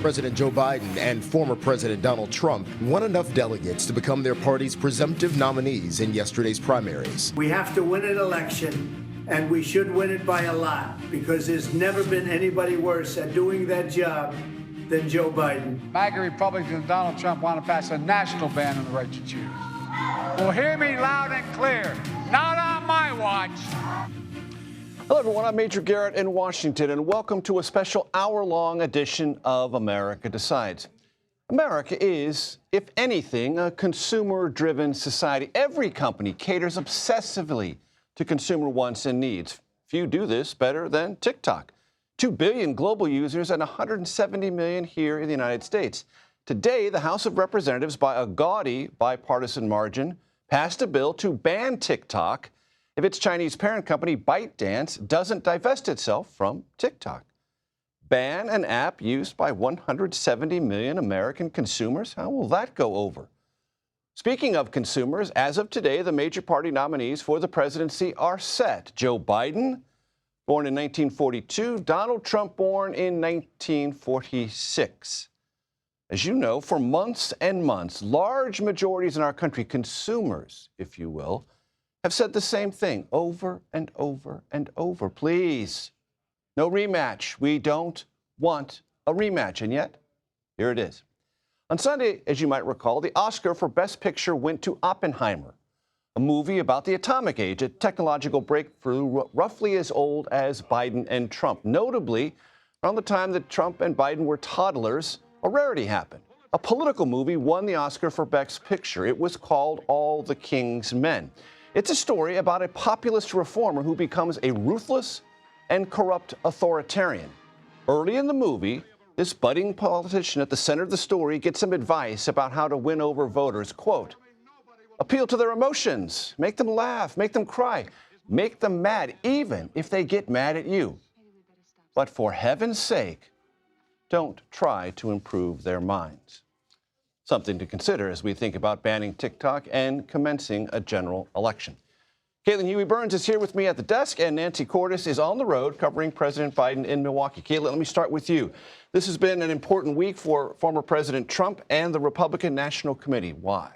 President Joe Biden and former President Donald Trump won enough delegates to become their party's presumptive nominees in yesterday's primaries. We have to win an election, and we should win it by a lot, because there's never been anybody worse at doing that job than Joe Biden. MAGA Republicans and Donald Trump want to pass a national ban on the right to choose. Well, hear me loud and clear. Not on my watch. Hello, everyone. I'm Major Garrett in Washington, and welcome to a special hour-long edition of America Decides. America is, if anything, a consumer-driven society. Every company caters obsessively to consumer wants and needs. Few do this better than TikTok. 2 billion global users and 170 million here in the United States. Today, the House of Representatives, by a gaudy bipartisan margin, passed a bill to ban TikTok if its Chinese parent company, ByteDance, doesn't divest itself from TikTok. Ban an app used by 170 million American consumers? How will that go over? Speaking of consumers, as of today, the major party nominees for the presidency are set. Joe Biden, born in 1942, Donald Trump, born in 1946. As you know, for months and months, large majorities in our country, consumers, if you will, have said the same thing over and over and over. Please, no rematch. We don't want a rematch. And yet, here it is. On Sunday, as you might recall, the Oscar for Best Picture went to Oppenheimer, a movie about the atomic age, a technological breakthrough roughly as old as Biden and Trump. Notably, around the time that Trump and Biden were toddlers, a rarity happened. A political movie won the Oscar for Best Picture. It was called All the King's Men. It's a story about a populist reformer who becomes a ruthless and corrupt authoritarian. Early in the movie, this budding politician at the center of the story gets some advice about how to win over voters. Quote, appeal to their emotions, make them laugh, make them cry, make them mad, even if they get mad at you. But for heaven's sake, don't try to improve their minds. Something to consider as we think about banning TikTok and commencing a general election. Caitlin Huey-Burns is here with me at the desk, and Nancy Cordes is on the road covering President Biden in Milwaukee. Caitlin, let me start with you. This has been an important week for former President Trump and the Republican National Committee. Why?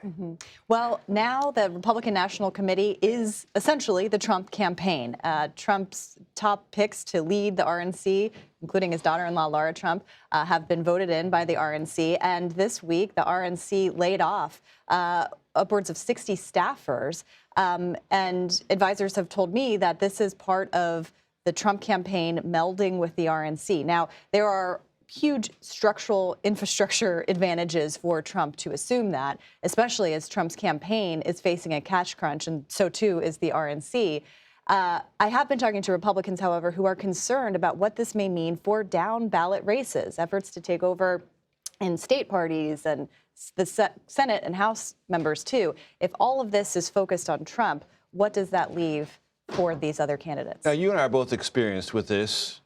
Well, now the Republican National Committee is essentially the Trump campaign. Trump's top picks to lead the RNC, including his daughter-in-law, Laura Trump, have been voted in by the RNC. And this week, the RNC laid off upwards of 60 staffers. And advisors have told me that this is part of the Trump campaign melding with the RNC. Now, there are huge structural infrastructure advantages for Trump to assume that, especially as Trump's campaign is facing a cash crunch, and so too is the RNC. I have been talking to Republicans, however, who are concerned about what this may mean for down ballot races, efforts to take over in state parties and the Senate and House members, too. If all of this is focused on Trump, what does that leave for these other candidates? Now, you and I are both experienced with this.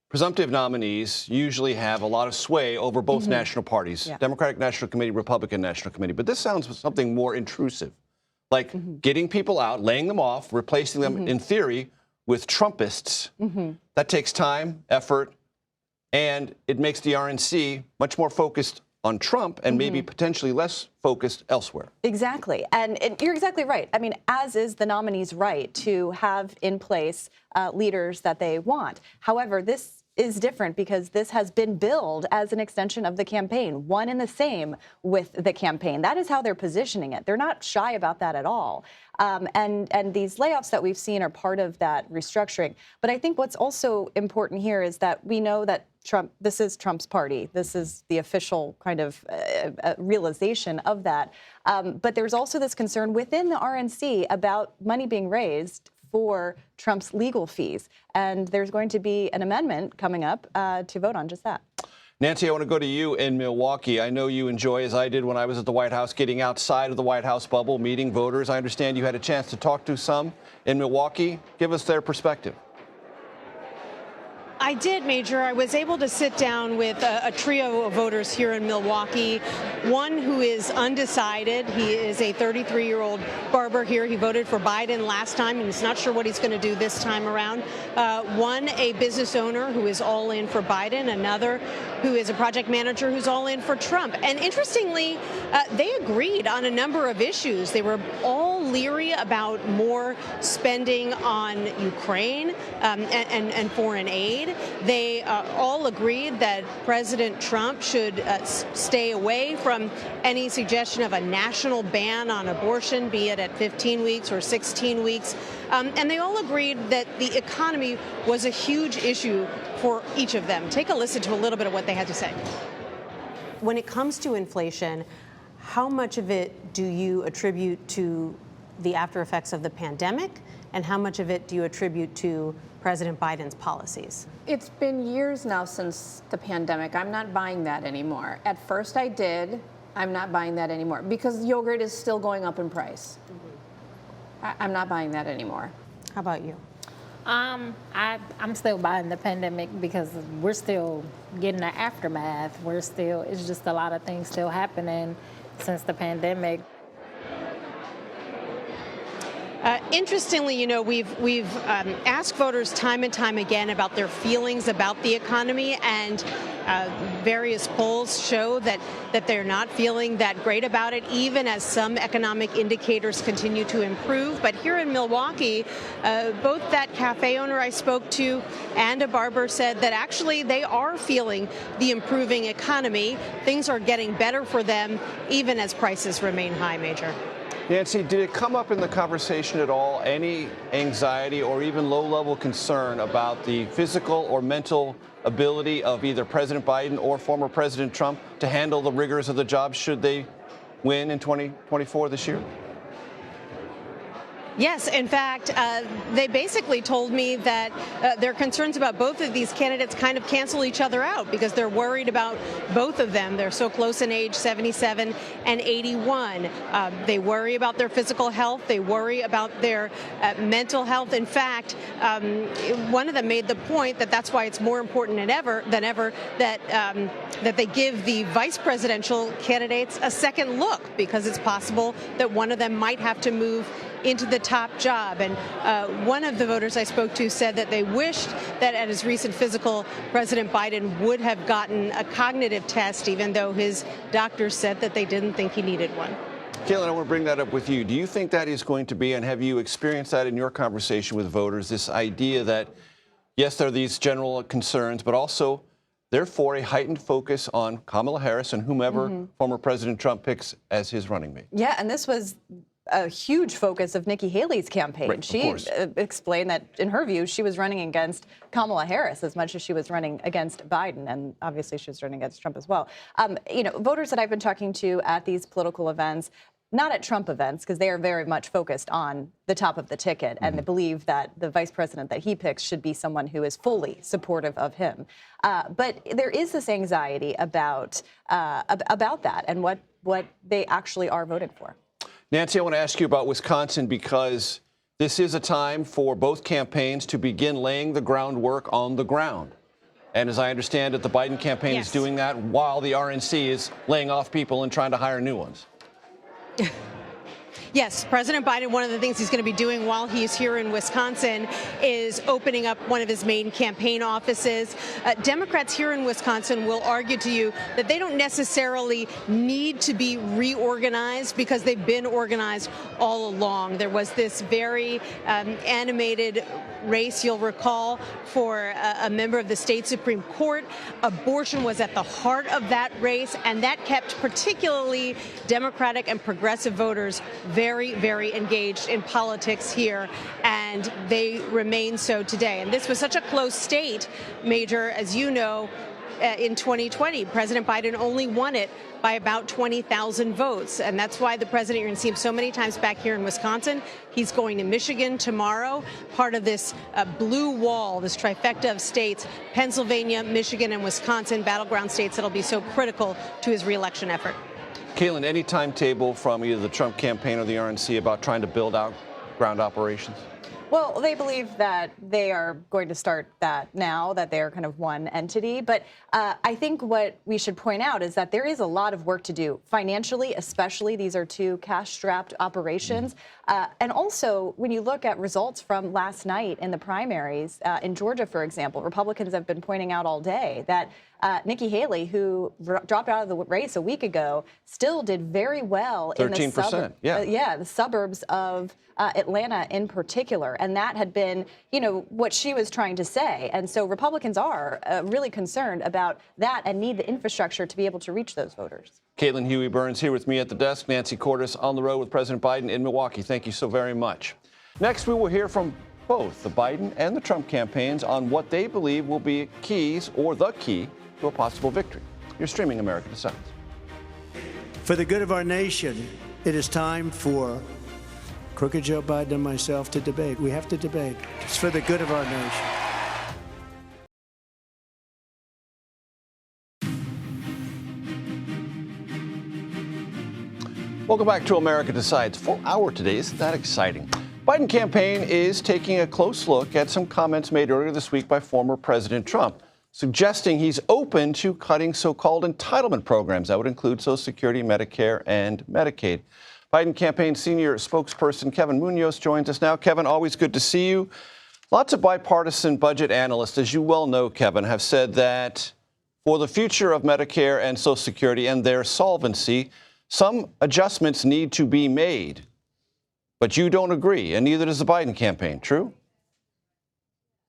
Presumptive nominees usually have a lot of sway over both national parties, Democratic National Committee, Republican National Committee. But this sounds something more intrusive, like getting people out, laying them off, replacing them, in theory, with Trumpists. That takes time, effort, and it makes the RNC much more focused on Trump and maybe potentially less focused elsewhere. Exactly. And you're exactly right. I mean, as is the nominee's right to have in place leaders that they want. However, this is different because this has been billed as an extension of the campaign, one and the same with the campaign. That is how they're positioning it. They're not shy about that at all. And these layoffs that we've seen are part of that restructuring. But I think what's also important here is that we know that this is Trump's party. This is the official kind of realization of that. But there's also this concern within the RNC about money being raised for Trump's legal fees. And there's going to be an amendment coming up to vote on just that. Nancy, I want to go to you in Milwaukee. I know you enjoy, as I did when I was at the White House, getting outside of the White House bubble, meeting voters. I understand you had a chance to talk to some in Milwaukee. Give us their perspective. I did, Major. I was able to sit down with a trio of voters here in Milwaukee. One who is undecided. He is a 33-year-old barber here. He voted for Biden last time, and he's not sure what he's going to do this time around. One, a business owner who is all in for Biden. Another who is a project manager who's all in for Trump. And interestingly, they agreed on a number of issues. They were all leery about more spending on Ukraine and foreign aid. They all agreed that President Trump should stay away from any suggestion of a national ban on abortion, be it at 15 weeks or 16 weeks. And they all agreed that the economy was a huge issue for each of them. Take a listen to a little bit of what they had to say. When it comes to inflation, how much of it do you attribute to the after effects of the pandemic, and how much of it do you attribute to President Biden's policies? It's been years now since the pandemic. I'm not buying that anymore. At first I did. I'm not buying that anymore because yogurt is still going up in price. I'm not buying that anymore. How about you? I'm still buying the pandemic because we're still getting the aftermath. It's just a lot of things still happening since the pandemic. Interestingly, you know, we've asked voters time and time again about their feelings about the economy, and various polls show that they're not feeling that great about it, even as some economic indicators continue to improve. But here in Milwaukee, both that cafe owner I spoke to and a barber said that actually they are feeling the improving economy. Things are getting better for them, even as prices remain high, Major. Nancy, did it come up in the conversation at all, any anxiety or even low-level concern about the physical or mental ability of either President Biden or former President Trump to handle the rigors of the job should they win in 2024 this year? Yes, in fact, they basically told me that their concerns about both of these candidates kind of cancel each other out because they're worried about both of them. They're so close in age, 77 and 81. They worry about their physical health. They worry about their mental health. In fact, one of them made the point that that's why it's more important than ever that they give the vice presidential candidates a second look, because it's possible that one of them might have to move into the top job. And one of the voters I spoke to said that they wished that at his recent physical, President Biden would have gotten a cognitive test, even though his doctors said that they didn't think he needed one. Kaylin, I want to bring that up with you. Do you think that is going to be, and have you experienced that in your conversation with voters, this idea that, yes, there are these general concerns, but also, therefore, a heightened focus on Kamala Harris and whomever former President Trump picks as his running mate? Yeah, and this was a huge focus of Nikki Haley's campaign. Right, she explained that, in her view, she was running against Kamala Harris as much as she was running against Biden, and obviously she was running against Trump as well. You know, voters that I've been talking to at these political events, not at Trump events, because they are very much focused on the top of the ticket, and they believe that the vice president that he picks should be someone who is fully supportive of him. But there is this anxiety about that and what they actually are voting for. Nancy, I want to ask you about Wisconsin, because this is a time for both campaigns to begin laying the groundwork on the ground. And as I understand it, the Biden campaign is doing that while the RNC is laying off people and trying to hire new ones. Yes, President Biden, one of the things he's going to be doing while he's here in Wisconsin is opening up one of his main campaign offices. Democrats here in Wisconsin will argue to you that they don't necessarily need to be reorganized because they've been organized all along. There was this very animated race, you'll recall, for a member of the state Supreme Court. Abortion was at the heart of that race, and that kept particularly Democratic and progressive voters very, very engaged in politics here, and they remain so today. And this was such a close state, Major, as you know, in 2020. President Biden only won it by about 20,000 votes. And that's why the president, you're going to see him so many times back here in Wisconsin. He's going to Michigan tomorrow, part of this blue wall, this trifecta of states, Pennsylvania, Michigan, and Wisconsin, battleground states that'll be so critical to his reelection effort. Kaylin, any timetable from either the Trump campaign or the RNC about trying to build out ground operations? Well, they believe that they are going to start that now, that they are kind of one entity. But I think what we should point out is that there is a lot of work to do financially, especially. These are two cash-strapped operations. And also, when you look at results from last night in the primaries, in Georgia, for example, Republicans have been pointing out all day that Nikki Haley, who dropped out of the race a week ago, still did very well 13%, in the suburbs of Atlanta in particular. And that had been, what she was trying to say. And so Republicans are really concerned about that and need the infrastructure to be able to reach those voters. Caitlin Huey-Burns here with me at the desk. Nancy Cordes on the road with President Biden in Milwaukee. Thank you so very much. Next, we will hear from both the Biden and the Trump campaigns on what they believe will be keys or the key to a possible victory. You're streaming America Decides. For the good of our nation, it is time for Crooked Joe Biden and myself to debate. We have to debate. It's for the good of our nation. Welcome back to America Decides. Full hour today. Isn't that exciting? Biden campaign is taking a close look at some comments made earlier this week by former President Trump, suggesting he's open to cutting so-called entitlement programs. That would include Social Security, Medicare, and Medicaid. Biden campaign senior spokesperson Kevin Munoz joins us now. Kevin, always good to see you. Lots of bipartisan budget analysts, as you well know, Kevin, have said that for the future of Medicare and Social Security and their solvency, some adjustments need to be made. But you don't agree, and neither does the Biden campaign. True?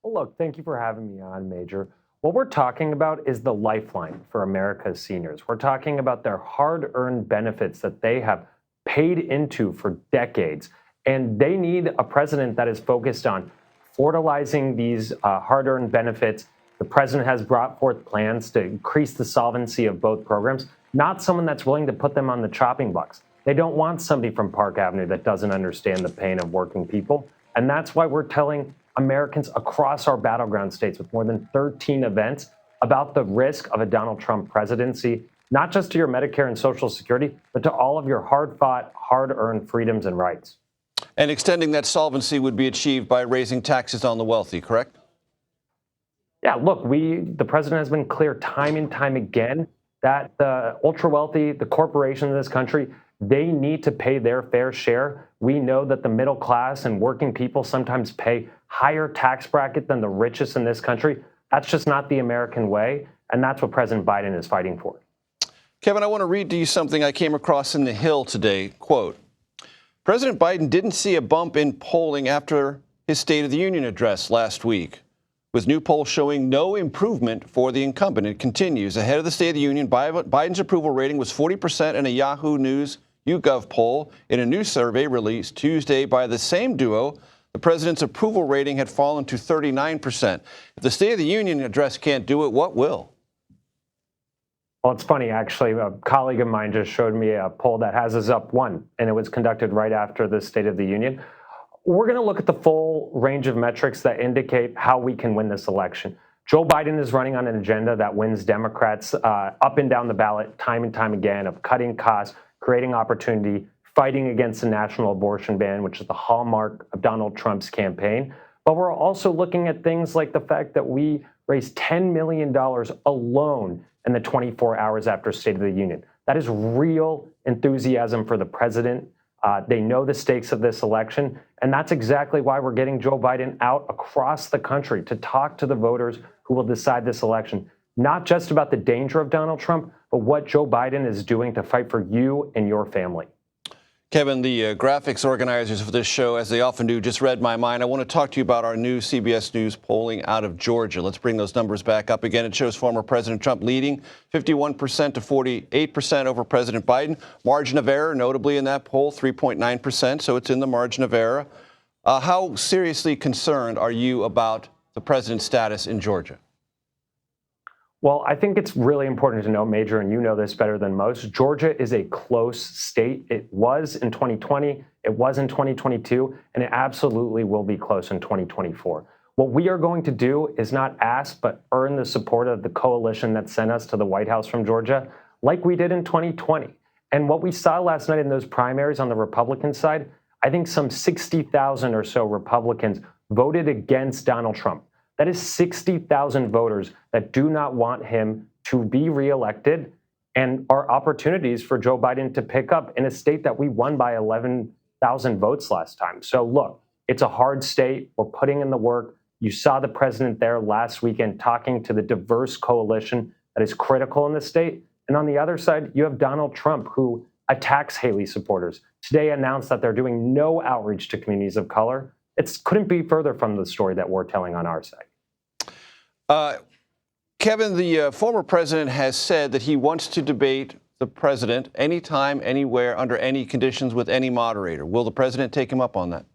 Well, look, thank you for having me on, Major. What we're talking about is the lifeline for America's seniors. We're talking about their hard-earned benefits that they have paid into for decades. And they need a president that is focused on fertilizing these hard-earned benefits. The president has brought forth plans to increase the solvency of both programs, not someone that's willing to put them on the chopping blocks. They don't want somebody from Park Avenue that doesn't understand the pain of working people. And that's why we're telling Americans across our battleground states with more than 13 events about the risk of a Donald Trump presidency, not just to your Medicare and Social Security, but to all of your hard-fought, hard-earned freedoms and rights. And extending that solvency would be achieved by raising taxes on the wealthy, correct? Yeah, look, the president has been clear time and time again that the ultra-wealthy, the corporations in this country, they need to pay their fair share. We know that the middle class and working people sometimes pay higher tax bracket than the richest in this country. That's just not the American way, and that's what President Biden is fighting for. Kevin, I want to read to you something I came across in The Hill today. Quote, President Biden didn't see a bump in polling after his State of the Union address last week, with new polls showing no improvement for the incumbent. It continues. Ahead of the State of the Union, Biden's approval rating was 40% in a Yahoo News YouGov poll. In a new survey released Tuesday by the same duo, the president's approval rating had fallen to 39%. If the State of the Union address can't do it, what will? Well, it's funny, actually. A colleague of mine just showed me a poll that has us up one, and it was conducted right after the State of the Union. We're going to look at the full range of metrics that indicate how we can win this election. Joe Biden is running on an agenda that wins Democrats up and down the ballot time and time again of cutting costs, creating opportunity, fighting against the national abortion ban, which is the hallmark of Donald Trump's campaign. But we're also looking at things like the fact that we raised $10 million alone in the 24 hours after State of the Union. That is real enthusiasm for the president. They know the stakes of this election, and that's exactly why we're getting Joe Biden out across the country to talk to the voters who will decide this election, not just about the danger of Donald Trump, but what Joe Biden is doing to fight for you and your family. Kevin, the graphics organizers for this show, as they often do, just read my mind. I want to talk to you about our new CBS News polling out of Georgia. Let's bring those numbers back up again. It shows former President Trump leading 51% to 48% over President Biden. Margin of error, notably in that poll, 3.9%, so it's in the margin of error. How seriously concerned are you about the president's status in Georgia? Well, I think it's really important to know, Major, and you know this better than most, Georgia is a close state. It was in 2020, it was in 2022, and it absolutely will be close in 2024. What we are going to do is not ask, but earn the support of the coalition that sent us to the White House from Georgia, like we did in 2020. And what we saw last night in those primaries on the Republican side, I think some 60,000 or so Republicans voted against Donald Trump. That is 60,000 voters that do not want him to be reelected and are opportunities for Joe Biden to pick up in a state that we won by 11,000 votes last time. So look, it's a hard state. We're putting in the work. You saw the president there last weekend talking to the diverse coalition that is critical in the state. And on the other side, you have Donald Trump, who attacks Haley supporters. Today announced that they're doing no outreach to communities of color. It couldn't be further from the story that we're telling on our side. Kevin, the former president has said that he wants to debate the president anytime, anywhere, under any conditions with any moderator. Will the president take him up on that?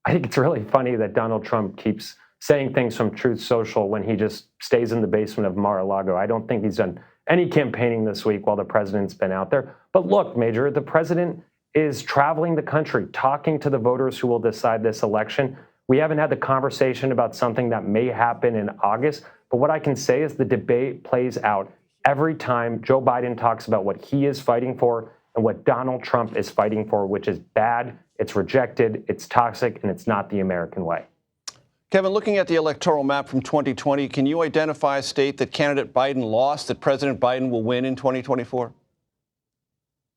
I think it's really funny that Donald Trump keeps saying things from Truth Social when he just stays in the basement of Mar-a-Lago. I don't think he's done any campaigning this week while the president's been out there. But look, Major, the president is traveling the country, talking to the voters who will decide this election. We haven't had the conversation about something that may happen in August. But what I can say is the debate plays out every time Joe Biden talks about what he is fighting for and what Donald Trump is fighting for, which is bad, it's rejected, it's toxic, and it's not the American way. Kevin, looking at the electoral map from 2020, can you identify a state that candidate Biden lost that President Biden will win in 2024?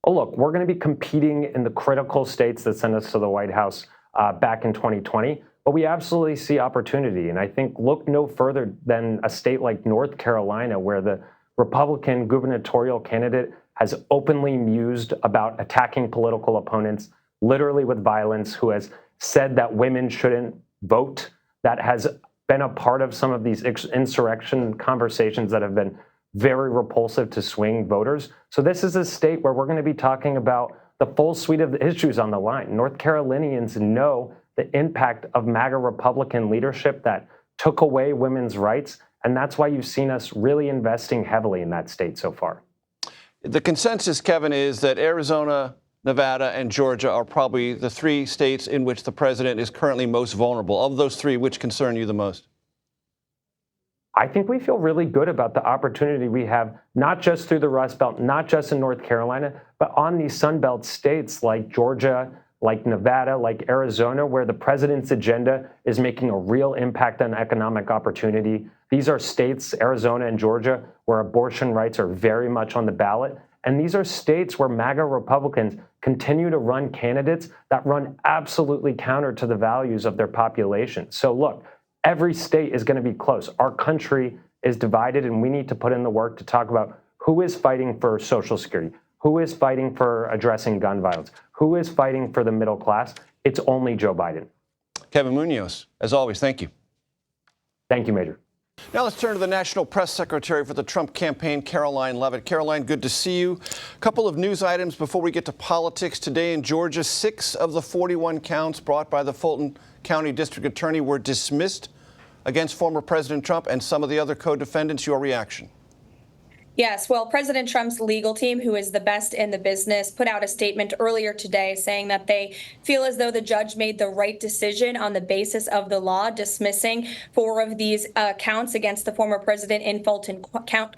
Oh, look, we're going to be competing in the critical states that sent us to the White House back in 2020, but we absolutely see opportunity. And I think look no further than a state like North Carolina, where the Republican gubernatorial candidate has openly mused about attacking political opponents, literally with violence, who has said that women shouldn't vote, that has been a part of some of these insurrection conversations that have been very repulsive to swing voters. So this is a state where we're going to be talking about the full suite of the issues on the line. North Carolinians know the impact of MAGA Republican leadership that took away women's rights, and that's why you've seen us really investing heavily in that state so far. The consensus, Kevin, is that Arizona, Nevada, and Georgia are probably the three states in which the president is currently most vulnerable. Of those three, which concern you the most? I think we feel really good about the opportunity we have, not just through the Rust Belt, not just in North Carolina, but on these Sun Belt states like Georgia, like Nevada, like Arizona, where the president's agenda is making a real impact on economic opportunity. These are states, Arizona and Georgia, where abortion rights are very much on the ballot. And these are states where MAGA Republicans continue to run candidates that run absolutely counter to the values of their population. So look, every state is going to be close. Our country is divided, and we need to put in the work to talk about who is fighting for Social Security, who is fighting for addressing gun violence, who is fighting for the middle class. It's only Joe Biden. Kevin Munoz, as always, thank you. Thank you, Major. Now let's turn to the National Press Secretary for the Trump campaign, Caroline Leavitt. Caroline, good to see you. A couple of news items before we get to politics. Today in Georgia, 6 of the 41 counts brought by the Fulton County District Attorney were dismissed against former President Trump and some of the other co-defendants. Your reaction? Yes, well, President Trump's legal team, who is the best in the business, put out a statement earlier today saying that they feel as though the judge made the right decision on the basis of the law, dismissing 4 of these counts against the former president in Fulton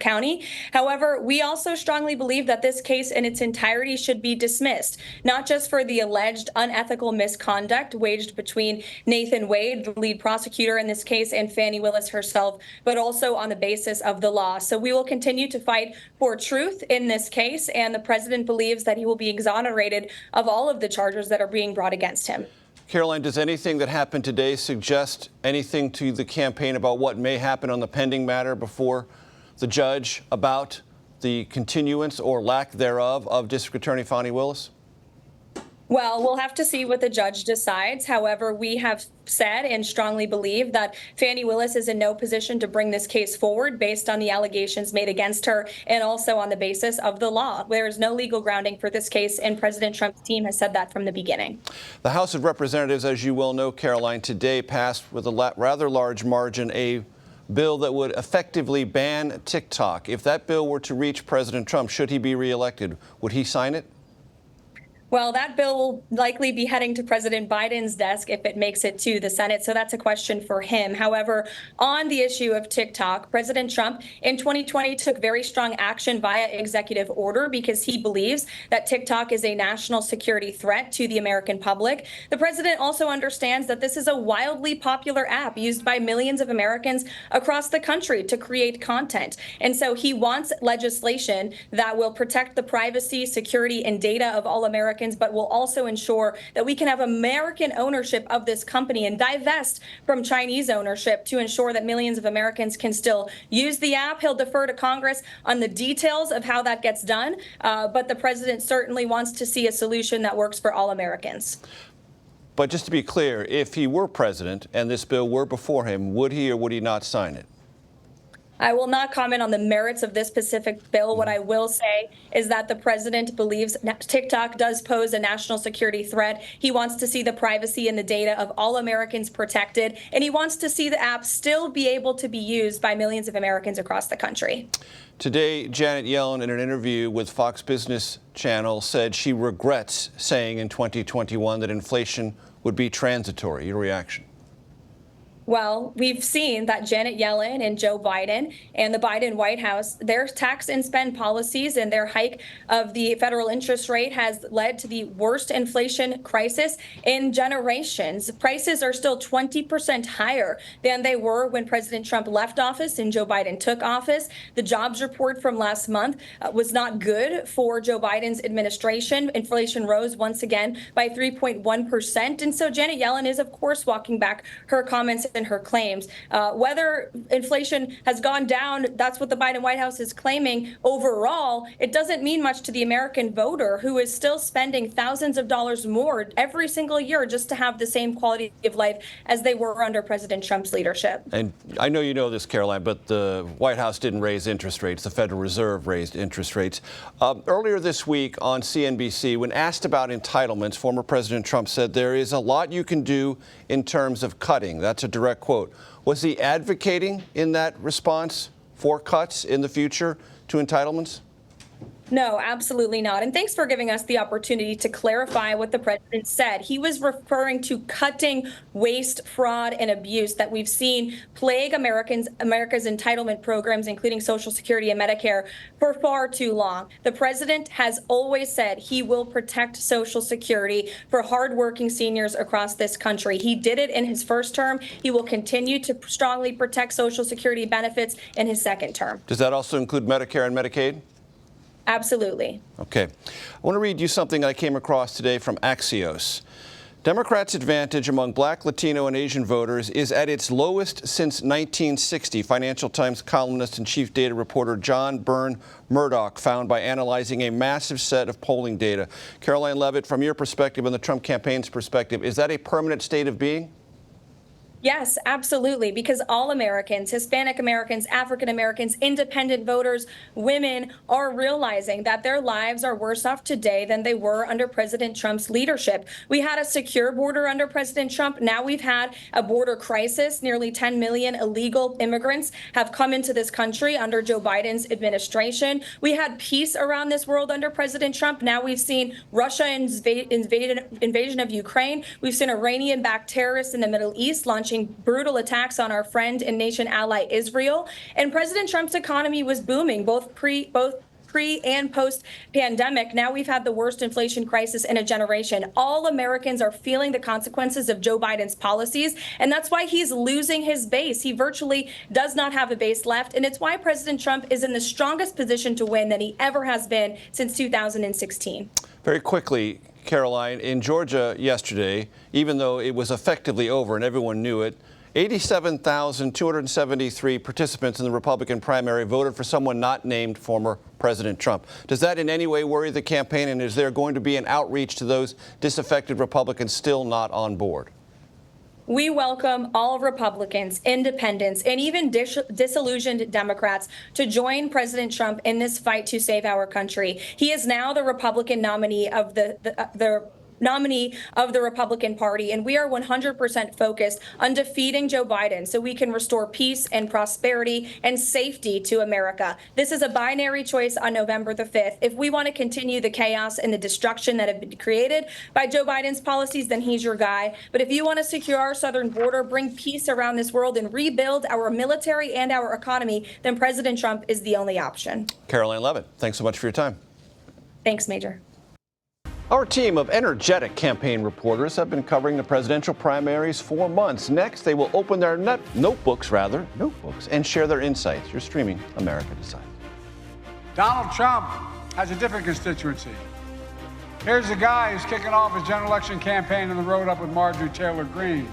County. However, we also strongly believe that this case in its entirety should be dismissed, not just for the alleged unethical misconduct waged between Nathan Wade, the lead prosecutor in this case, and Fani Willis herself, but also on the basis of the law. So we will continue to fight for truth in this case, and the president believes that he will be exonerated of all of the charges that are being brought against him. Caroline, does anything that happened today suggest anything to the campaign about what may happen on the pending matter before the judge about the continuance or lack thereof of District Attorney Fani Willis? Well, we'll have to see what the judge decides. However, we have said and strongly believe that Fani Willis is in no position to bring this case forward based on the allegations made against her and also on the basis of the law. There is no legal grounding for this case, and President Trump's team has said that from the beginning. The House of Representatives, as you well know, Caroline, today passed with a rather large margin a bill that would effectively ban TikTok. If that bill were to reach President Trump, should he be reelected, would he sign it? Well, that bill will likely be heading to President Biden's desk if it makes it to the Senate. So that's a question for him. However, on the issue of TikTok, President Trump in 2020 took very strong action via executive order because he believes that TikTok is a national security threat to the American public. The president also understands that this is a wildly popular app used by millions of Americans across the country to create content. And so he wants legislation that will protect the privacy, security, and data of all Americans, but will also ensure that we can have American ownership of this company and divest from Chinese ownership to ensure that millions of Americans can still use the app. He'll defer to Congress on the details of how that gets done, but the president certainly wants to see a solution that works for all Americans. But just to be clear, if he were president and this bill were before him, would he or would he not sign it? I will not comment on the merits of this specific bill. What I will say is that the president believes TikTok does pose a national security threat. He wants to see the privacy and the data of all Americans protected, and he wants to see the app still be able to be used by millions of Americans across the country. Today, Janet Yellen, in an interview with Fox Business Channel, said she regrets saying in 2021 that inflation would be transitory. Your reaction? Well, we've seen that Janet Yellen and Joe Biden and the Biden White House, their tax and spend policies and their hike of the federal interest rate has led to the worst inflation crisis in generations. Prices are still 20% higher than they were when President Trump left office and Joe Biden took office. The jobs report from last month was not good for Joe Biden's administration. Inflation rose once again by 3.1%. And so Janet Yellen is, of course, walking back her comments and her claims. Whether inflation has gone down, that's what the Biden White House is claiming. Overall, it doesn't mean much to the American voter who is still spending thousands of dollars more every single year just to have the same quality of life as they were under President Trump's leadership. And I know you know this, Caroline, but the White House didn't raise interest rates. The Federal Reserve raised interest rates. Earlier this week on CNBC, when asked about entitlements, former President Trump said there is a lot you can do in terms of cutting. That's a direct quote. Was he advocating in that response for cuts in the future to entitlements? No, absolutely not. And thanks for giving us the opportunity to clarify what the president said. He was referring to cutting waste, fraud, and abuse that we've seen plague America's entitlement programs, including Social Security and Medicare, for far too long. The president has always said he will protect Social Security for hardworking seniors across this country. He did it in his first term. He will continue to strongly protect Social Security benefits in his second term. Does that also include Medicare and Medicaid? Absolutely. Okay. I want to read you something I came across today from Axios. Democrats' advantage among Black, Latino, and Asian voters is at its lowest since 1960, Financial Times columnist and chief data reporter John Byrne Murdoch found by analyzing a massive set of polling data. Caroline Levitt, from your perspective and the Trump campaign's perspective, is that a permanent state of being? Yes, absolutely, because all Americans, Hispanic Americans, African Americans, independent voters, women are realizing that their lives are worse off today than they were under President Trump's leadership. We had a secure border under President Trump. Now we've had a border crisis. Nearly 10 million illegal immigrants have come into this country under Joe Biden's administration. We had peace around this world under President Trump. Now we've seen Russia invasion of Ukraine. We've seen Iranian-backed terrorists in the Middle East launching brutal attacks on our friend and nation ally Israel. And President Trump's economy was booming, both pre and post pandemic. Now we've had the worst inflation crisis in a generation. All Americans are feeling the consequences of Joe Biden's policies, and that's why he's losing his base. He virtually does not have a base left, and it's why President Trump is in the strongest position to win than he ever has been since 2016. Very quickly, Caroline, in Georgia yesterday, even though it was effectively over and everyone knew it, 87,273 participants in the Republican primary voted for someone not named former President Trump. Does that in any way worry the campaign, and is there going to be an outreach to those disaffected Republicans still not on board? We welcome all Republicans, independents, and even disillusioned Democrats to join President Trump in this fight to save our country. He is now the Republican nominee of the nominee of the Republican Party, and we are 100% focused on defeating Joe Biden so we can restore peace and prosperity and safety to America. This is a binary choice on November the 5th. If we want to continue the chaos and the destruction that have been created by Joe Biden's policies, then he's your guy. But if you want to secure our southern border, bring peace around this world, and rebuild our military and our economy, then President Trump is the only option. Caroline Levitt, thanks so much for your time. Thanks, Major. Our team of energetic campaign reporters have been covering the presidential primaries for months. Next, they will open their notebooks, and share their insights. You're streaming America Decides. Donald Trump has a different constituency. Here's a guy who's kicking off his general election campaign on the road up with Marjorie Taylor Greene.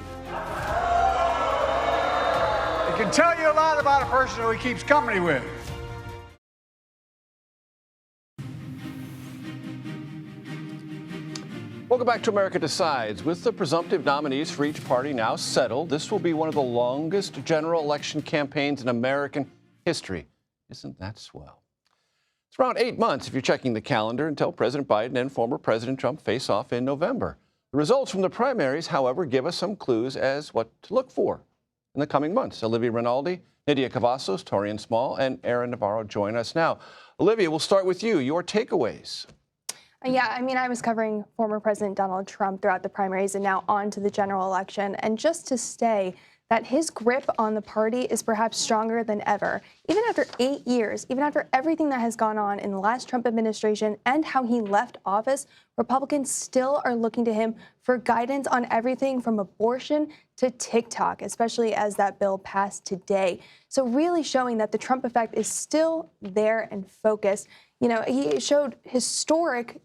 It can tell you a lot about a person who he keeps company with. Welcome back to America Decides. With the presumptive nominees for each party now settled, this will be one of the longest general election campaigns in American history. Isn't that swell? It's around 8 months, if you're checking the calendar, until President Biden and former President Trump face off in November. The results from the primaries, however, give us some clues as what to look for in the coming months. Olivia Rinaldi, Nydia Cavazos, Torian Small, and Aaron Navarro join us now. Olivia, we'll start with you. Your takeaways. Yeah, I mean, I was covering former President Donald Trump throughout the primaries and now on to the general election. And just to say that his grip on the party is perhaps stronger than ever. Even after 8 years, even after everything that has gone on in the last Trump administration and how he left office, Republicans still are looking to him for guidance on everything from abortion to TikTok, especially as that bill passed today. So really showing that the Trump effect is still there and focused. You know, he showed historic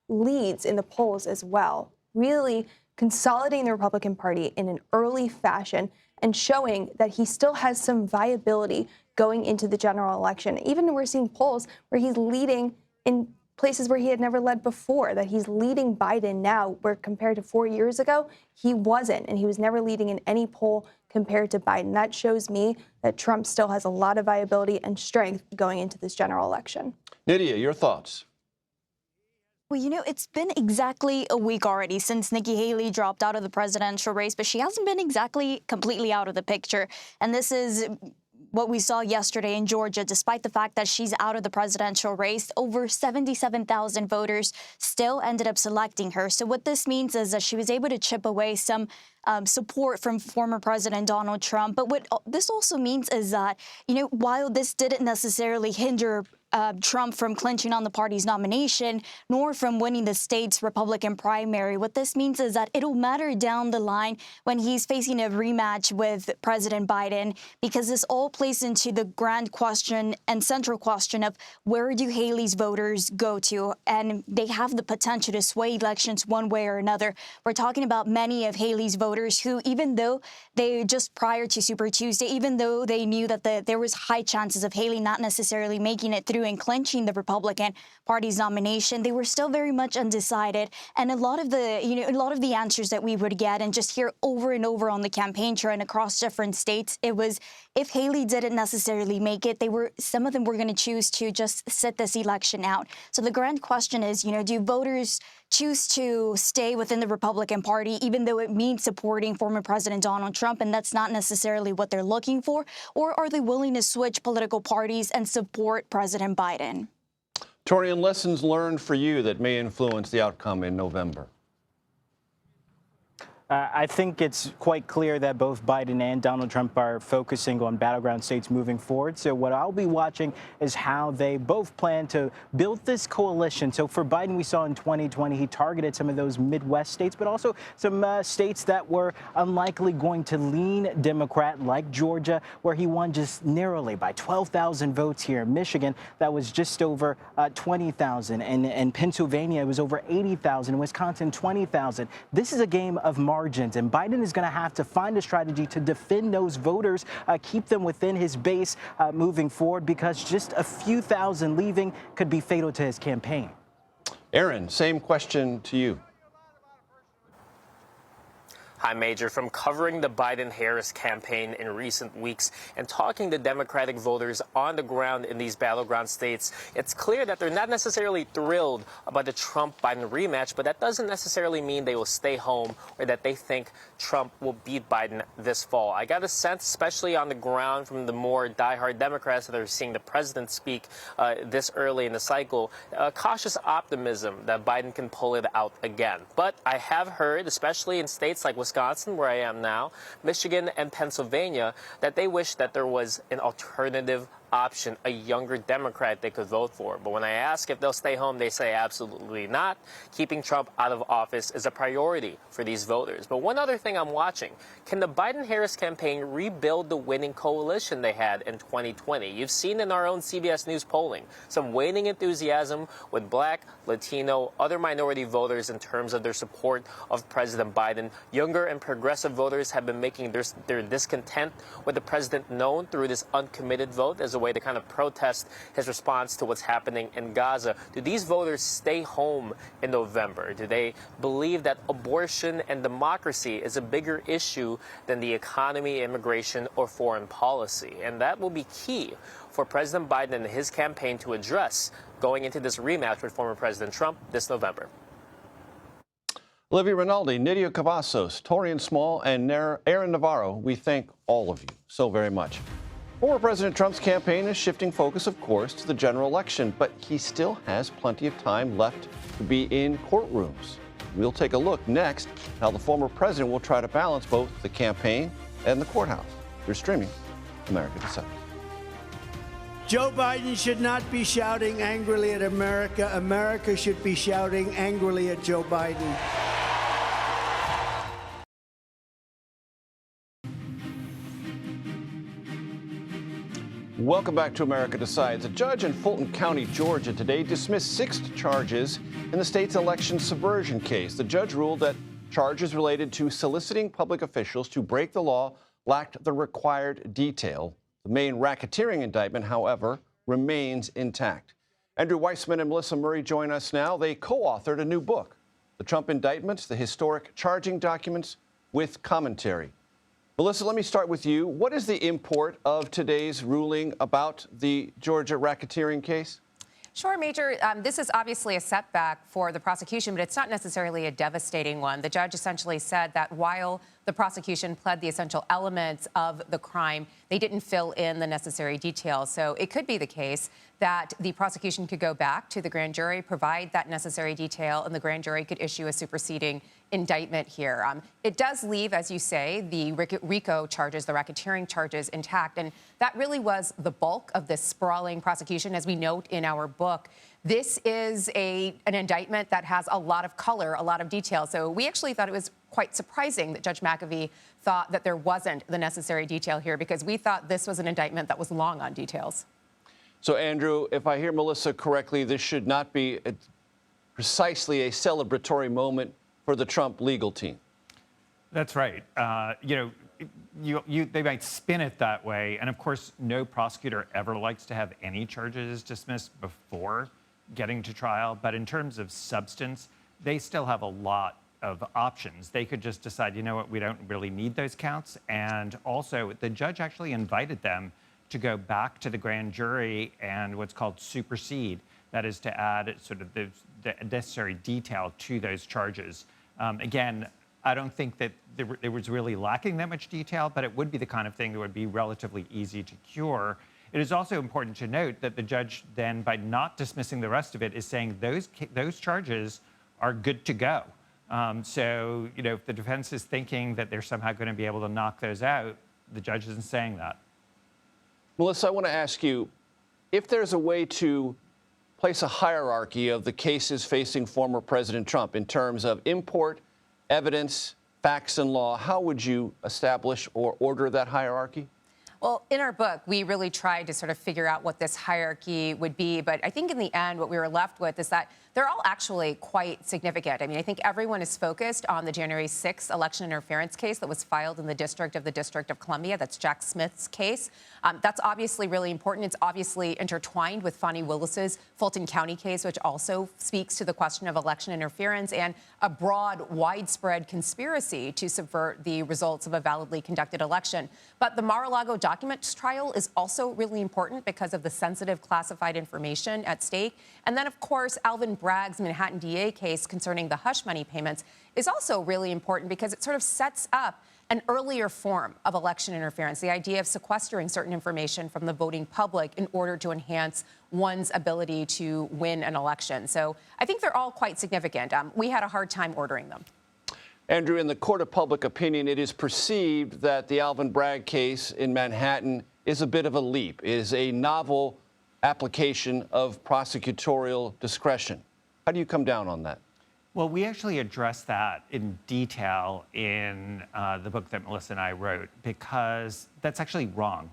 leads in the polls as well, really consolidating the Republican Party in an early fashion and showing that he still has some viability going into the general election. Even we're seeing polls where he's leading in places where he had never led before, that he's leading Biden now, where compared to 4 years ago, he wasn't, and he was never leading in any poll compared to Biden. That shows me that Trump still has a lot of viability and strength going into this general election. Nydia, your thoughts? Well, you know, it's been exactly a week already since Nikki Haley dropped out of the presidential race, but she hasn't been exactly completely out of the picture. And this is what we saw yesterday in Georgia. Despite the fact that she's out of the presidential race, over 77,000 voters still ended up selecting her. So what this means is that she was able to chip away some support from former President Donald Trump. But what this also means is that, you know, while this didn't necessarily hinder Trump from clinching on the party's nomination, nor from winning the state's Republican primary. What this means is that it'll matter down the line when he's facing a rematch with President Biden, because this all plays into the grand question and central question of where do Haley's voters go to? And they have the potential to sway elections one way or another. We're talking about many of Haley's voters who, even though they just prior to Super Tuesday, even though they knew that there was high chances of Haley not necessarily making it through and clinching the Republican Party's nomination, they were still very much undecided. And a lot of the answers that we would get and just hear over and over on the campaign trail and across different states, it was if Haley didn't necessarily make it, some of them were going to choose to just sit this election out. So the grand question is, you know, do voters choose to stay within the Republican Party, even though it means supporting former President Donald Trump, and that's not necessarily what they're looking for? Or are they willing to switch political parties and support President Biden? Torian, lessons learned for you that may influence the outcome in November? I think it's quite clear that both Biden and Donald Trump are focusing on battleground states moving forward. So what I'll be watching is how they both plan to build this coalition. So for Biden, we saw in 2020, he targeted some of those Midwest states, but also some states that were unlikely going to lean Democrat, like Georgia, where he won just narrowly by 12,000 votes here. In Michigan, that was just over 20,000. And in Pennsylvania, it was over 80,000. In Wisconsin, 20,000. This is a game of margins, and Biden is going to have to find a strategy to defend those voters, keep them within his base moving forward, because just a few thousand leaving could be fatal to his campaign. Aaron, same question to you. Hi, Major. From covering the Biden-Harris campaign in recent weeks and talking to Democratic voters on the ground in these battleground states, it's clear that they're not necessarily thrilled about the Trump-Biden rematch, but that doesn't necessarily mean they will stay home or that they think Trump will beat Biden this fall. I got a sense, especially on the ground from the more diehard Democrats that are seeing the president speak this early in the cycle, cautious optimism that Biden can pull it out again. But I have heard, especially in states like Wisconsin, where I am now, Michigan and Pennsylvania, that they wish that there was an alternative option, a younger Democrat they could vote for. But when I ask if they'll stay home, they say absolutely not. Keeping Trump out of office is a priority for these voters. But one other thing I'm watching, can the Biden-Harris campaign rebuild the winning coalition they had in 2020? You've seen in our own CBS News polling some waning enthusiasm with Black, Latino, other minority voters in terms of their support of President Biden. Younger and progressive voters have been making their discontent with the president known through this uncommitted vote as a way to kind of protest his response to what's happening in Gaza. Do these voters stay home in November? Do they believe that abortion and democracy is a bigger issue than the economy, immigration, or foreign policy? And that will be key for President Biden and his campaign to address going into this rematch with former President Trump this November. Olivia Rinaldi, Nidia Cavazos, Torian Small, and Aaron Navarro, we thank all of you so very much. Former President Trump's campaign is shifting focus, of course, to the general election, but he still has plenty of time left to be in courtrooms. We'll take a look next how the former president will try to balance both the campaign and the courthouse. You're streaming America Decides. Joe Biden should not be shouting angrily at America. America should be shouting angrily at Joe Biden. Welcome back to America Decides. A judge in Fulton County, Georgia, today dismissed 6 charges in the state's election subversion case. The judge ruled that charges related to soliciting public officials to break the law lacked the required detail. The main racketeering indictment, however, remains intact. Andrew Weissman and Melissa Murray join us now. They co-authored a new book, The Trump Indictments, the Historic Charging Documents with Commentary. Melissa, let me start with you. What is the import of today's ruling about the Georgia racketeering case? Sure, Major. This is obviously a setback for the prosecution, but it's not necessarily a devastating one. The judge essentially said that while the prosecution pled the essential elements of the crime, they didn't fill in the necessary details. So it could be the case that the prosecution could go back to the grand jury, provide that necessary detail, and the grand jury could issue a superseding indictment here. It does leave, as you say, the RICO charges, the racketeering charges intact, and that really was the bulk of this sprawling prosecution. As we note in our book, this is an indictment that has a lot of color, a lot of detail. So we actually thought it was quite surprising that Judge McAfee thought that there wasn't the necessary detail here, because we thought this was an indictment that was long on details. So, Andrew, if I hear Melissa correctly, this should not be precisely a celebratory moment for the Trump legal team. That's right. They might spin it that way. And of course, no prosecutor ever likes to have any charges dismissed before getting to trial. But in terms of substance, they still have a lot of options. They could just decide, you know what, we don't really need those counts. And also, the judge actually invited them to go back to the grand jury and what's called supersede. That is to add sort of the necessary detail to those charges. Again, I don't think that there was really lacking that much detail, but it would be the kind of thing that would be relatively easy to cure. It is also important to note that the judge then, by not dismissing the rest of it, is saying those charges are good to go. So, if the defense is thinking that they're somehow going to be able to knock those out, the judge isn't saying that. Melissa, I want to ask you, if there's a way to place a hierarchy of the cases facing former President Trump in terms of import, evidence, facts, and law, how would you establish or order that hierarchy? Well, in our book, we really tried to sort of figure out what this hierarchy would be. But I think in the end, what we were left with is that they're all actually quite significant. I mean, I think everyone is focused on the January 6th election interference case that was filed in the District of Columbia. That's Jack Smith's case. That's obviously really important. It's obviously intertwined with Fani Willis's Fulton County case, which also speaks to the question of election interference and a broad, widespread conspiracy to subvert the results of a validly conducted election. But the Mar-a-Lago documents trial is also really important because of the sensitive classified information at stake. And then, of course, Alvin Bragg's Manhattan DA case concerning the hush money payments is also really important because it sort of sets up an earlier form of election interference, the idea of sequestering certain information from the voting public in order to enhance one's ability to win an election. So I think they're all quite significant. We had a hard time ordering them. Andrew, in the court of public opinion, it is perceived that the Alvin Bragg case in Manhattan is a bit of a leap. It is a novel application of prosecutorial discretion. How do you come down on that? Well, we actually addressed that in detail in the book that Melissa and I wrote, because that's actually wrong.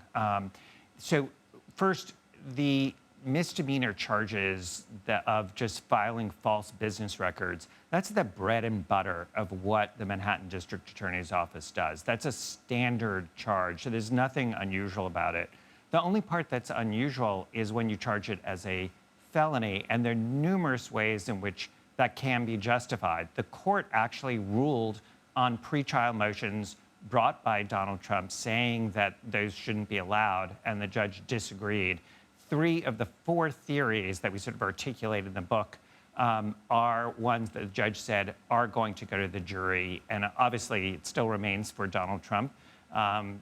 So first, the misdemeanor charges of just filing false business records, that's the bread and butter of what the Manhattan District Attorney's Office does. That's a standard charge, so there's nothing unusual about it. The only part that's unusual is when you charge it as a felony, and there are numerous ways in which that can be justified. The court actually ruled on pretrial motions brought by Donald Trump saying that those shouldn't be allowed, and the judge disagreed. 3 of the 4 theories that we sort of articulated in the book are ones that the judge said are going to go to the jury. And obviously, it still remains for Donald Trump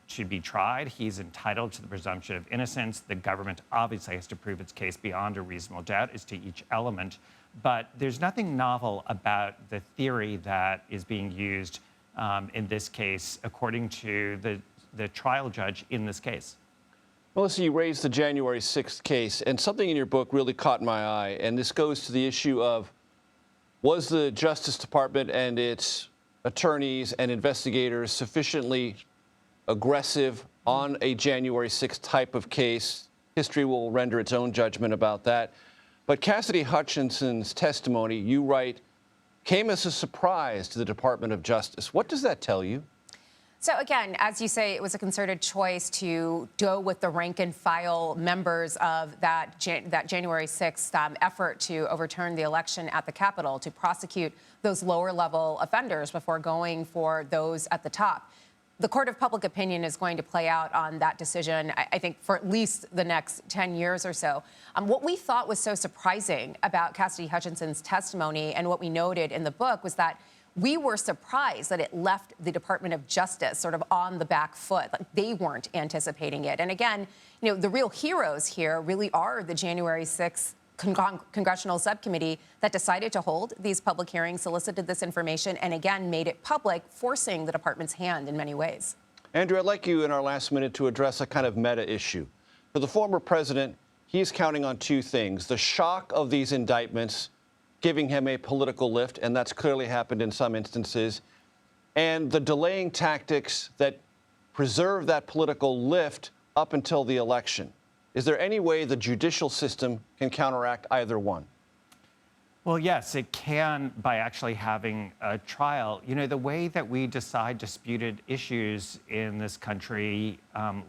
to be tried. He's entitled to the presumption of innocence. The government obviously has to prove its case beyond a reasonable doubt as to each element. But there's nothing novel about the theory that is being used in this case, according to the trial judge in this case. Melissa, you raised the January 6th case, and something in your book really caught my eye, and this goes to the issue of, was the Justice Department and its attorneys and investigators sufficiently aggressive on a January 6th type of case? History will render its own judgment about that. But Cassidy Hutchinson's testimony, you write, came as a surprise to the Department of Justice. What does that tell you? So again, as you say, it was a concerted choice to go with the rank and file members of that January 6th effort to overturn the election at the Capitol, to prosecute those lower level offenders before going for those at the top. The court of public opinion is going to play out on that decision, I think, for at least the next 10 years or so. What we thought was so surprising about Cassidy Hutchinson's testimony and what we noted in the book was that we were surprised that it left the Department of Justice sort of on the back foot. Like, they weren't anticipating it. And again, you know, the real heroes here really are the January 6th congressional subcommittee that decided to hold these public hearings, solicited this information, and again made it public, forcing the department's hand in many ways. Andrew, I'd like you in our last minute to address a kind of meta issue. For the former president, he's counting on 2 things: the shock of these indictments giving him a political lift, and that's clearly happened in some instances, and the delaying tactics that preserve that political lift up until the election. Is there any way the judicial system can counteract either one? Well, yes, it can by actually having a trial. You know, the way that we decide disputed issues in this country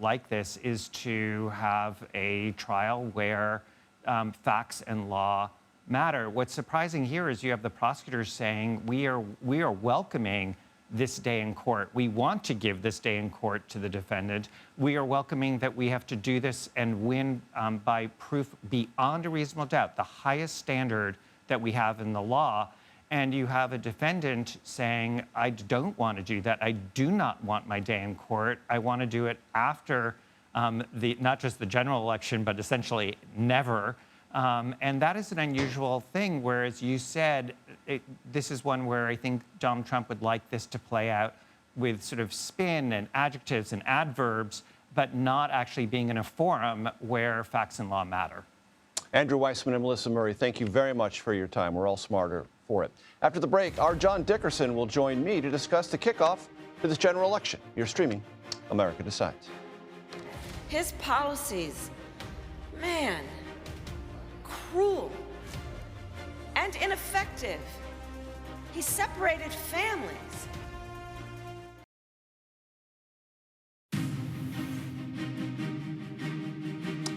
like this is to have a trial where facts and law matter. What's surprising here is you have the prosecutors saying we are welcoming this day in court. We want to give this day in court to the defendant. We are welcoming that we have to do this and win by proof beyond a reasonable doubt, the highest standard that we have in the law. And you have a defendant saying, I don't want to do that. I do not want my day in court. I want to do it after not just the general election, but essentially never. And that is an unusual thing, whereas you said this is one where I think Donald Trump would like this to play out with sort of spin and adjectives and adverbs, but not actually being in a forum where facts and law matter. Andrew Weissman and Melissa Murray, thank you very much for your time. We're all smarter for it. After the break, our John Dickerson will join me to discuss the kickoff to this general election. You're streaming America Decides. His policies, man, cruel. and ineffective. He separated families.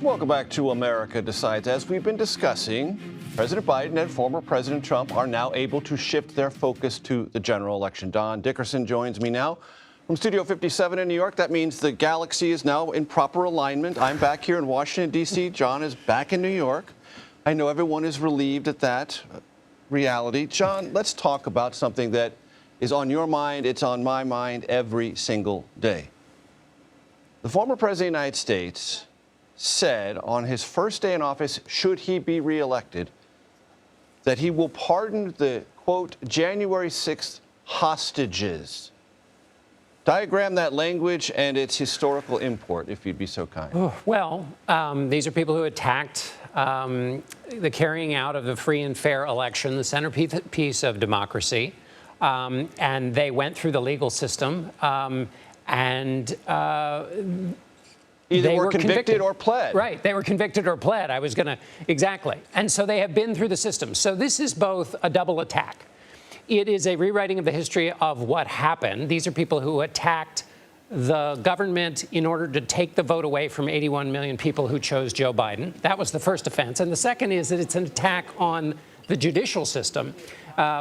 Welcome back to America Decides. As we've been discussing, President Biden and former President Trump are now able to shift their focus to the general election. Don Dickerson joins me now from Studio 57 in New York. That means the galaxy is now in proper alignment. I'm back here in Washington, D.C. John is back in New York. I know everyone is relieved at that reality. John, let's talk about something that is on your mind. It's on my mind every single day. The former President of the United States said on his first day in office, should he be reelected, that he will pardon the, quote, January 6th hostages. Diagram that language and its historical import, if you'd be so kind. Oh, well, these are people who attacked the carrying out of a free and fair election, the centerpiece of democracy, and they went through the legal system, and either were convicted or pled. Right. They were convicted or pled. Exactly. And so they have been through the system. So this is both a double attack. It is a rewriting of the history of what happened. These are people who attacked the government in order to take the vote away from 81 million people who chose Joe Biden. That was the first offense. And the second is that it's an attack on the judicial system,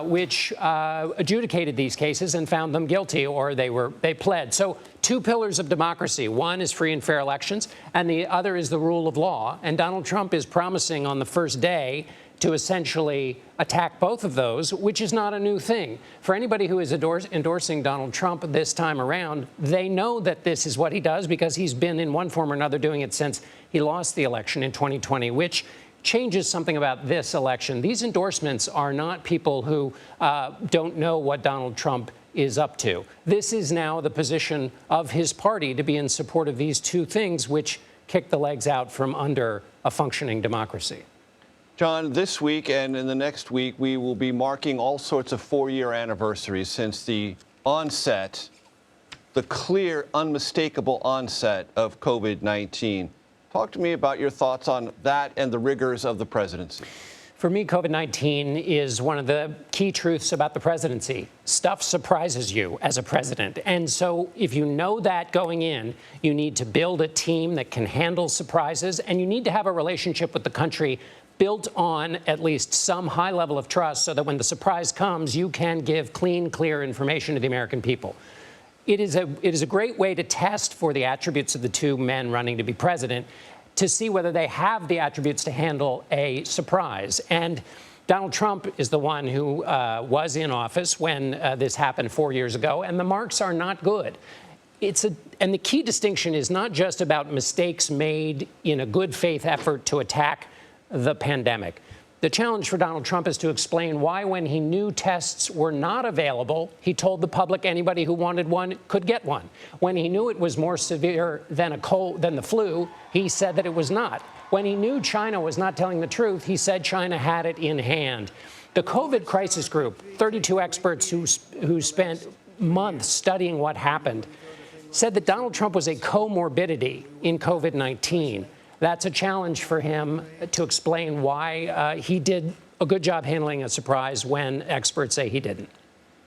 which adjudicated these cases and found them guilty, or they pled. So two pillars of democracy. One is free and fair elections, and the other is the rule of law. And Donald Trump is promising on the first day to essentially attack both of those, which is not a new thing. For anybody who is endorsing Donald Trump this time around, they know that this is what he does because he's been in one form or another doing it since he lost the election in 2020, which changes something about this election. These endorsements are not people who don't know what Donald Trump is up to. This is now the position of his party to be in support of these two things, which kick the legs out from under a functioning democracy. John, this week and in the next week, we will be marking all sorts of four-year anniversaries since the onset, the clear, unmistakable onset of COVID-19. Talk to me about your thoughts on that and the rigors of the presidency. For me, COVID-19 is one of the key truths about the presidency. Stuff surprises you as a president. And so if you know that going in, you need to build a team that can handle surprises, and you need to have a relationship with the country built on at least some high level of trust so that when the surprise comes, you can give clean, clear information to the American people. It is a great way to test for the attributes of the two men running to be president, to see whether they have the attributes to handle a surprise. And Donald Trump is the one who was in office when this happened 4 years ago, and the marks are not good. And the key distinction is not just about mistakes made in a good faith effort to attack the pandemic. The challenge for Donald Trump is to explain why, when he knew tests were not available, he told the public anybody who wanted one could get one. When he knew it was more severe than the flu, he said that it was not. When he knew China was not telling the truth, he said China had it in hand. The COVID crisis group, 32 experts who spent months studying what happened, said that Donald Trump was a comorbidity in COVID-19. That's a challenge for him to explain why he did a good job handling a surprise when experts say he didn't.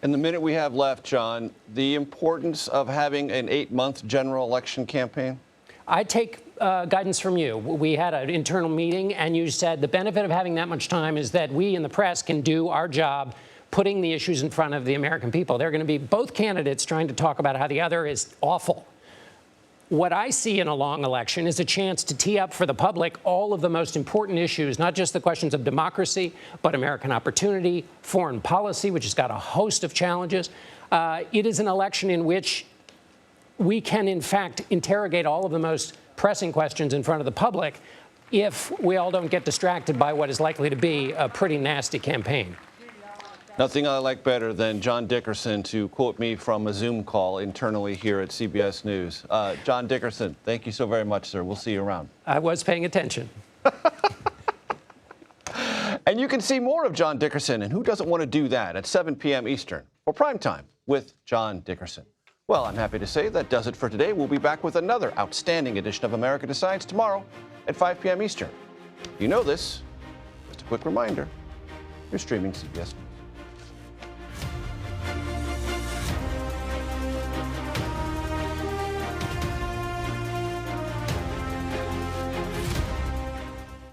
In the minute we have left, John, the importance of having an 8-month general election campaign? I take guidance from you. We had an internal meeting, and you said the benefit of having that much time is that we in the press can do our job putting the issues in front of the American people. They're going to be both candidates trying to talk about how the other is awful. What I see in a long election is a chance to tee up for the public all of the most important issues, not just the questions of democracy, but American opportunity, foreign policy, which has got a host of challenges. It is an election in which we can, in fact, interrogate all of the most pressing questions in front of the public if we all don't get distracted by what is likely to be a pretty nasty campaign. Nothing I like better than John Dickerson to quote me from a Zoom call internally here at CBS News. John Dickerson, thank you so very much, sir. We'll see you around. I was paying attention. And you can see more of John Dickerson, and who doesn't want to do that, at 7 p.m. Eastern for Primetime with John Dickerson. Well, I'm happy to say that does it for today. We'll be back with another outstanding edition of America Decides tomorrow at 5 p.m. Eastern. You know this. Just a quick reminder. You're streaming CBS News.